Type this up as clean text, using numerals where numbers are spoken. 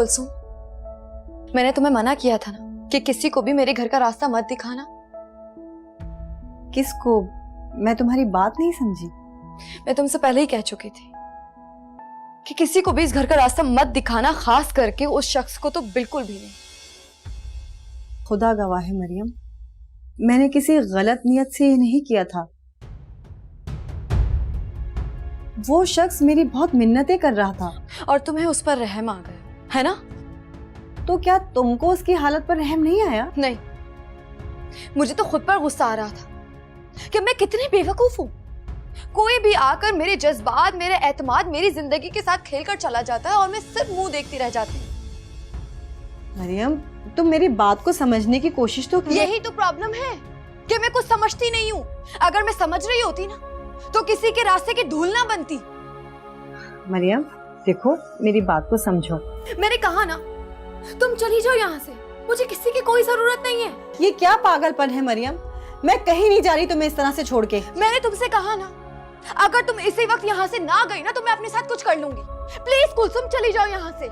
कुलसुम, मैंने तुम्हें मना किया था ना कि किसी को भी मेरे घर का रास्ता मत दिखाना। किसको? मैं तुम्हारी बात नहीं समझी। मैं तुमसे पहले ही कह चुकी थी कि किसी को भी इस घर का रास्ता मत दिखाना, खास करके उस शख्स को तो बिल्कुल भी नहीं। खुदा गवाह है मरियम, मैंने किसी गलत नियत से ये नहीं किया था। वो शख्स मेरी बहुत मिन्नतें कर रहा था। और तुम्हें उस पर रहम आ गया है ना? तो क्या तुमको उसकी हालत पर रहम नहीं आया? नहीं, मुझे तो खुद पर गुस्सा आ रहा था कि मैं कितनी बेवकूफ हूँ। कोई भी आकर मेरे जज्बात, मेरे एतमाद, मेरी जिंदगी के साथ खेलकर चला जाता है और मैं सिर्फ मुंह देखती रह जाती हूँ। मरियम, तुम मेरी बात को समझने की कोशिश तो कीजिए। यही तो प्रॉब्लम है कि मैं कुछ समझती नहीं हूँ। अगर मैं समझ रही होती ना तो किसी के रास्ते की धूल ना बनती। मरियम देखो, मेरी बात को समझो। मैंने कहा ना, तुम चली जाओ यहाँ से, मुझे किसी की कोई जरूरत नहीं है। ये क्या पागलपन है मरियम? मैं कहीं नहीं जा रही तुम्हें इस तरह से छोड़ के। मैंने तुमसे कहा ना, अगर तुम इसी वक्त यहाँ से ना गई ना तो मैं अपने साथ कुछ कर लूंगी। प्लीज कुलसुम, चली जाओ यहाँ से।